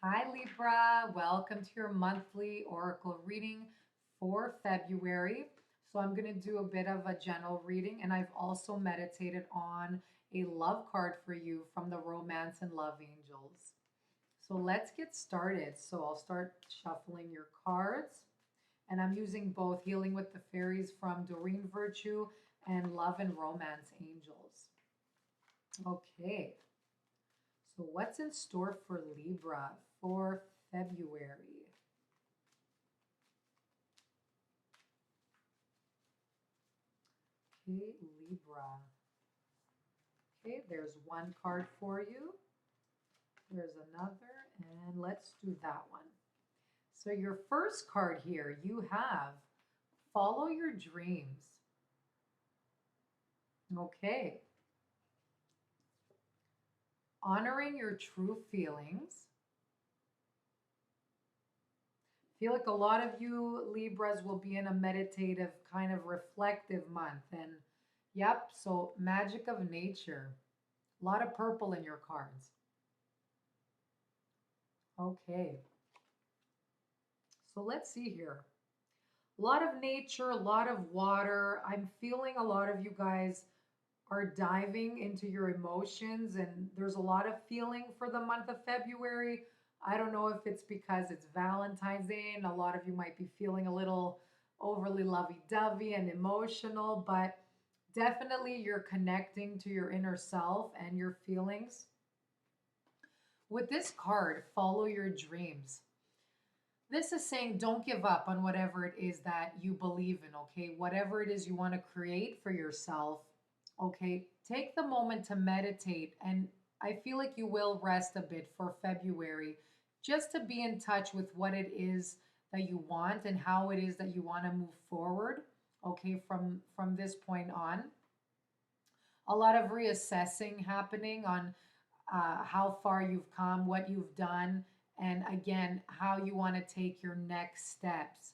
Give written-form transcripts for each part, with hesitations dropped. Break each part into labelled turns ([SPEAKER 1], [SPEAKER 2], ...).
[SPEAKER 1] Hi, Libra. Welcome to your monthly oracle reading for February. So, I'm going to do a bit of a general reading, and I've also meditated on a love card for you from the Romance and Love Angels. So, let's get started. So, I'll start shuffling your cards, and I'm using both Healing with the Fairies from Doreen Virtue and Love and Romance Angels. Okay. So, what's in store for Libra for February? Okay, Libra. Okay, there's one card for you. There's another, and let's do that one. So, your first card here, you have follow your dreams. Okay, honoring your true feelings. Feel like a lot of you Libras will be in a meditative, kind of reflective month. And yep, so magic of nature. A lot of purple in your cards. Okay, so let's see here. A lot of nature, a lot of water. I'm feeling a lot of you guys are diving into your emotions, and there's a lot of feeling for the month of February. I don't know if it's because it's Valentine's Day and a lot of you might be feeling a little overly lovey dovey and emotional, but definitely you're connecting to your inner self and your feelings. With this card, follow your dreams. This is saying don't give up on whatever it is that you believe in, okay? Whatever it is you want to create for yourself, okay? Take the moment to meditate, and I feel like you will rest a bit for February just to be in touch with what it is that you want and how it is that you want to move forward, okay, from this point on. A lot of reassessing happening on how far you've come, what you've done, and again, how you want to take your next steps.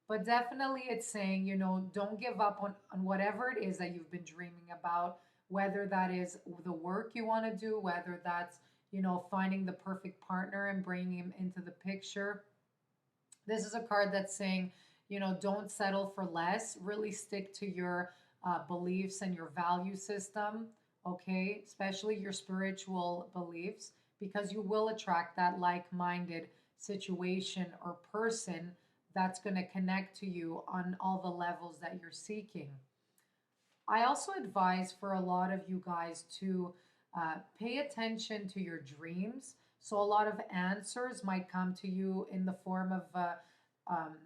[SPEAKER 1] But definitely, it's saying, don't give up on whatever it is that you've been dreaming about, whether that is the work you want to do, whether that's, finding the perfect partner and bringing him into the picture. This is a card that's saying, don't settle for less. Really stick to your beliefs and your value system, okay? Especially your spiritual beliefs, because you will attract that like minded situation or person that's going to connect to you on all the levels that you're seeking. I also advise for a lot of you guys to pay attention to your dreams. So a lot of answers might come to you in the form um,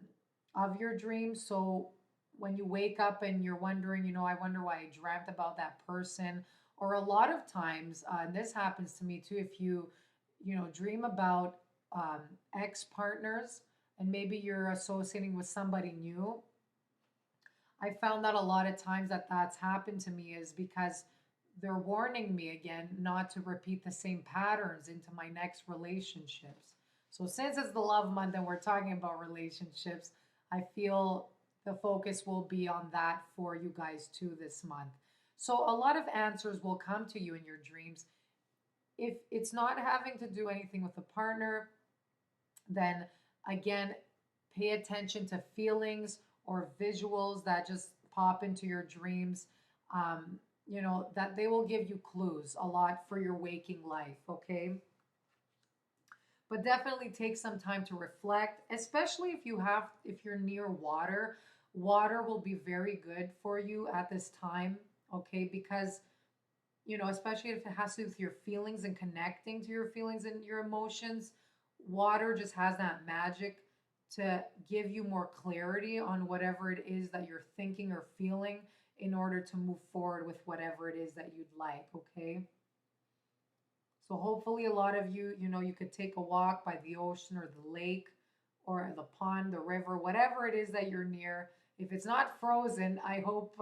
[SPEAKER 1] of your dreams. So when you wake up and you're wondering, I wonder why I dreamt about that person. Or a lot of times, and this happens to me too, if you dream about um, ex partners and maybe you're associating with somebody new. I found that a lot of times that that's happened to me is because they're warning me again not to repeat the same patterns into my next relationships. So, since it's the love month and we're talking about relationships, I feel the focus will be on that for you guys too this month. So, a lot of answers will come to you in your dreams. If it's not having to do anything with a partner, then again, pay attention to feelings or visuals that just pop into your dreams. That they will give you clues a lot for your waking life, okay? But definitely take some time to reflect, especially if you're near water. Water will be very good for you at this time, okay? Because especially if it has to do with your feelings and connecting to your feelings and your emotions, water just has that magic to give you more clarity on whatever it is that you're thinking or feeling in order to move forward with whatever it is that you'd like, okay? So hopefully a lot of you, you could take a walk by the ocean or the lake or the pond, the river, whatever it is that you're near. If it's not frozen, I hope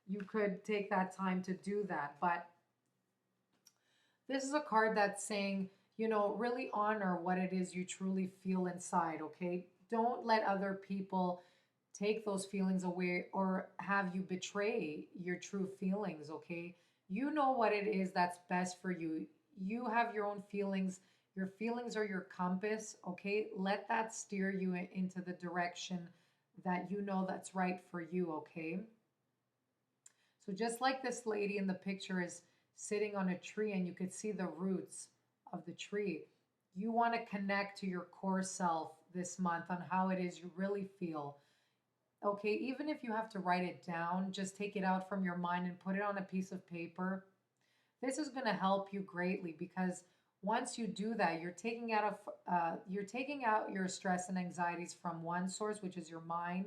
[SPEAKER 1] you could take that time to do that. But this is a card that's saying, really honor what it is you truly feel inside, okay? Don't let other people take those feelings away or have you betray your true feelings, okay? You know what it is that's best for you. You have your own feelings Your feelings are your compass, okay? Let that steer you into the direction that you know that's right for you, okay? So just like this lady in the picture is sitting on a tree and you could see the roots of the tree, you want to connect to your core self this month on how it is you really feel. Okay, even if you have to write it down, just take it out from your mind and put it on a piece of paper. This is going to help you greatly because once you do that, you're taking out your stress and anxieties from one source, which is your mind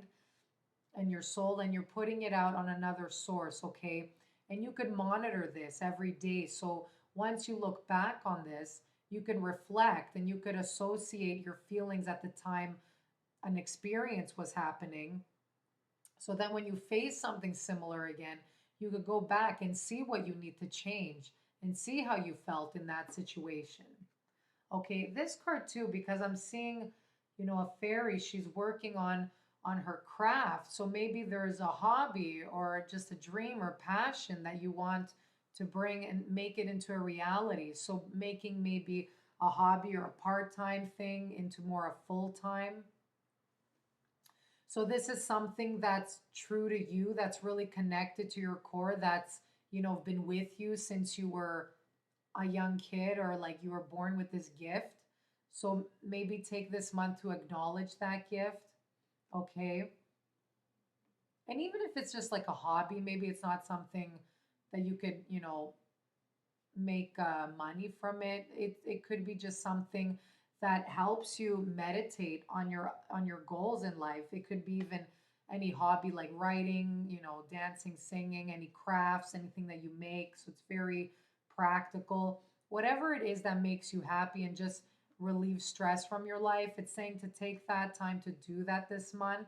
[SPEAKER 1] and your soul, and you're putting it out on another source, okay? And you could monitor this every day. So once you look back on this, you can reflect and you could associate your feelings at the time an experience was happening. So then when you face something similar again, you could go back and see what you need to change and see how you felt in that situation. Okay, this card too, because I'm seeing, a fairy, she's working on her craft. So maybe there's a hobby or just a dream or passion that you want to bring and make it into a reality. So making maybe a hobby or a part-time thing into more a full-time. So this is something that's true to you, that's really connected to your core, that's, been with you since you were a young kid or like you were born with this gift. So maybe take this month to acknowledge that gift, okay? And even if it's just like a hobby, maybe it's not something that you could, make money from it. It could be just something that helps you meditate on your goals in life. It could be even any hobby like writing, dancing, singing, any crafts, anything that you make. So it's very practical. Whatever it is that makes you happy and just relieves stress from your life, it's saying to take that time to do that this month.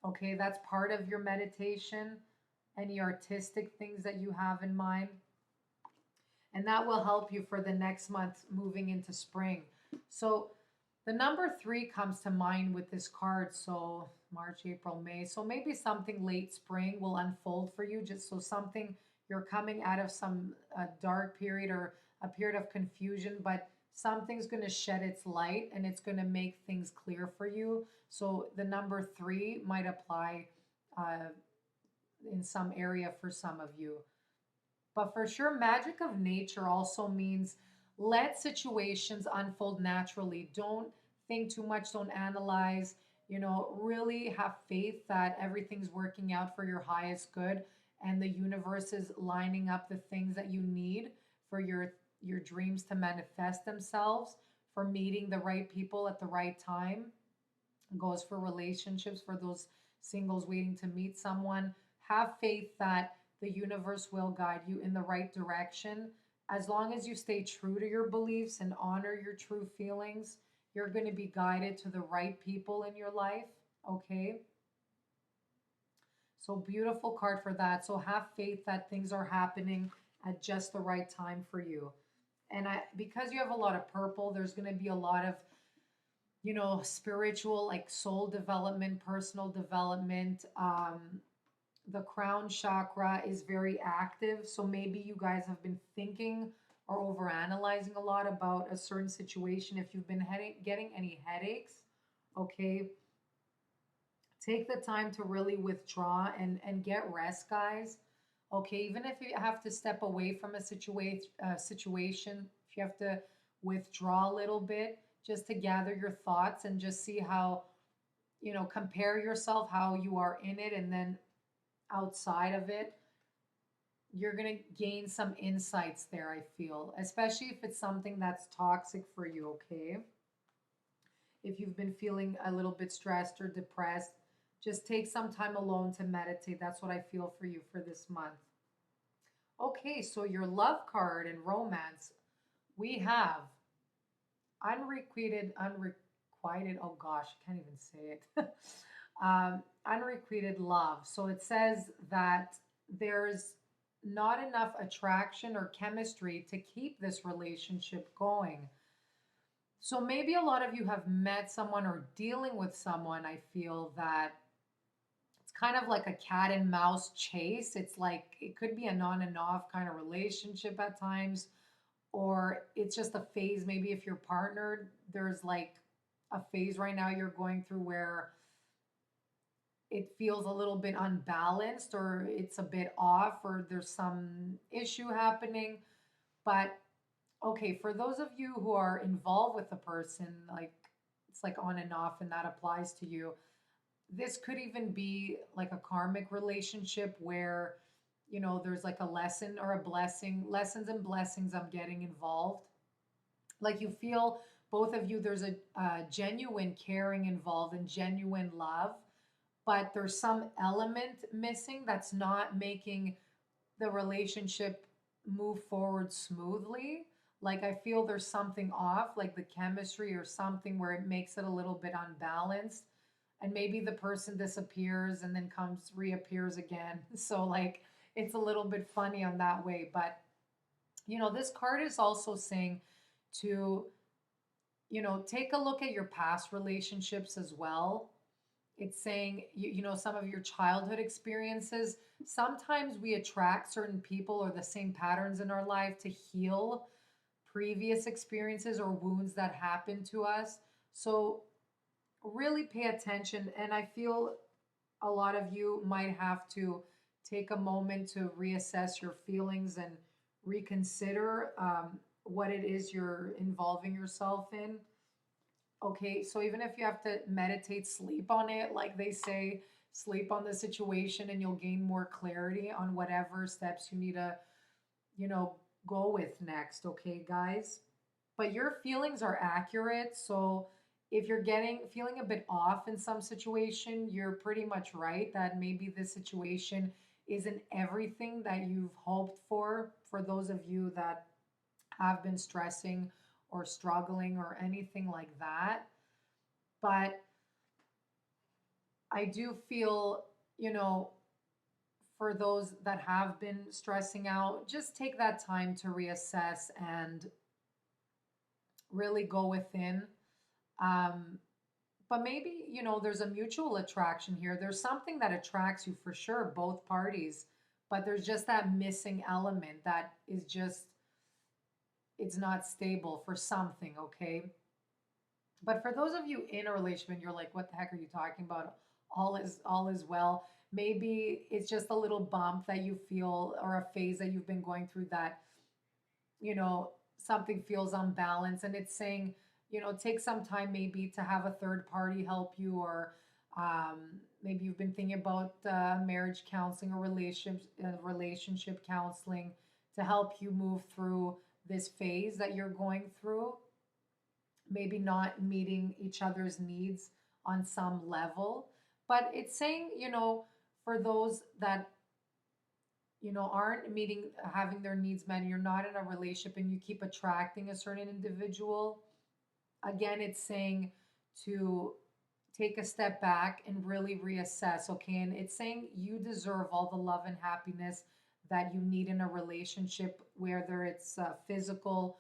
[SPEAKER 1] Okay, that's part of your meditation. Any artistic things that you have in mind. And that will help you for the next month moving into spring. So the number 3 comes to mind with this card. So March, April, May. So maybe something late spring will unfold for you. Just so something you're coming out of some dark period or a period of confusion, but something's going to shed its light and it's going to make things clear for you. So the number 3 might apply uh, in some area for some of you. But for sure, magic of nature also means let situations unfold naturally. Don't think too much, don't analyze. Really have faith that everything's working out for your highest good and the universe is lining up the things that you need for your dreams to manifest themselves, for meeting the right people at the right time. It goes for relationships, for those singles waiting to meet someone. Have faith that the universe will guide you in the right direction. As long as you stay true to your beliefs and honor your true feelings, you're going to be guided to the right people in your life. Okay. So beautiful card for that. So have faith that things are happening at just the right time for you. And because you have a lot of purple, there's going to be a lot of spiritual, like soul development, personal development. The crown chakra is very active. So maybe you guys have been thinking or overanalyzing a lot about a certain situation. If you've been getting any headaches, okay, take the time to really withdraw and get rest, guys. Okay, even if you have to step away from a situation, if you have to withdraw a little bit just to gather your thoughts and just see how, compare yourself, how you are in it, and then outside of it, you're going to gain some insights there, I feel, especially if it's something that's toxic for you, okay? If you've been feeling a little bit stressed or depressed, just take some time alone to meditate. That's what I feel for you for this month. Okay, so your love card and romance, we have unrequited, oh gosh, I can't even say it. Unrequited love. So it says that there's not enough attraction or chemistry to keep this relationship going. So maybe a lot of you have met someone or dealing with someone, I feel that it's kind of like a cat and mouse chase. It's like it could be an on and off kind of relationship at times, or it's just a phase. Maybe if you're partnered, there's like a phase right now you're going through where it feels a little bit unbalanced or it's a bit off or there's some issue happening. But okay, for those of you who are involved with a person, like it's like on and off and that applies to you, this could even be like a karmic relationship where, there's like a lesson or a blessing, lessons and blessings I'm getting involved. Like you feel both of you, there's a genuine caring involved and genuine love, but there's some element missing that's not making the relationship move forward smoothly. Like I feel there's something off, like the chemistry or something where it makes it a little bit unbalanced. And maybe the person disappears and then comes, reappears again. So, like, it's a little bit funny on that way. But, this card is also saying to, take a look at your past relationships as well. It's saying, some of your childhood experiences. Sometimes we attract certain people or the same patterns in our life to heal previous experiences or wounds that happened to us. So, really pay attention. And I feel a lot of you might have to take a moment to reassess your feelings and reconsider what it is you're involving yourself in. Okay, so even if you have to meditate, sleep on it, like they say, sleep on the situation and you'll gain more clarity on whatever steps you need to, you know, go with next. Okay, guys? But your feelings are accurate. So if you're getting feeling a bit off in some situation, you're pretty much right that maybe this situation isn't everything that you've hoped for those of you that have been stressing or struggling or anything like that. But I do feel, for those that have been stressing out, just take that time to reassess and really go within. Um, but maybe, there's a mutual attraction here. There's something that attracts you for sure, both parties, but there's just that missing element that is just, it's not stable for something, okay? But for those of you in a relationship and you're like, what the heck are you talking about? All is well. Maybe it's just a little bump that you feel or a phase that you've been going through that, something feels unbalanced and it's saying, take some time maybe to have a third party help you or maybe you've been thinking about marriage counseling or relationship counseling to help you move through this phase that you're going through, maybe not meeting each other's needs on some level. But it's saying, for those that, aren't meeting, having their needs met, and you're not in a relationship and you keep attracting a certain individual, again, it's saying to take a step back and really reassess, okay? And it's saying you deserve all the love and happiness that you need in a relationship, whether it's physical,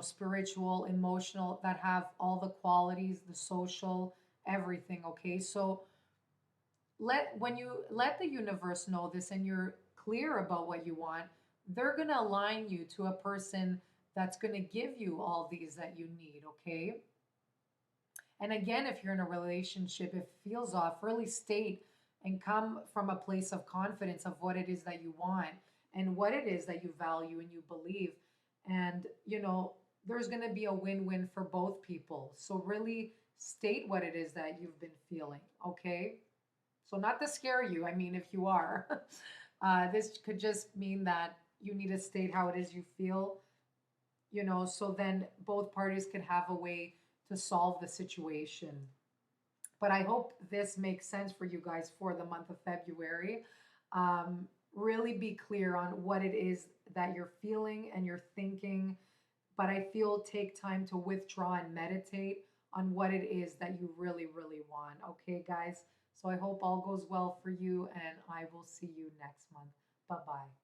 [SPEAKER 1] spiritual, emotional, that have all the qualities, the social, everything, okay? So when you let the universe know this and you're clear about what you want, they're going to align you to a person that's going to give you all these that you need, okay? And again, if you're in a relationship, if it feels off, really state and come from a place of confidence of what it is that you want and what it is that you value and you believe. And, there's going to be a win win for both people. So really state what it is that you've been feeling, okay? So, not to scare you, I mean, if you are, this could just mean that you need to state how it is you feel, so then both parties can have a way to solve the situation. But I hope this makes sense for you guys for the month of February. Really be clear on what it is that you're feeling and you're thinking. But I feel take time to withdraw and meditate on what it is that you really, really want. Okay, guys? So I hope all goes well for you, and I will see you next month. Bye bye.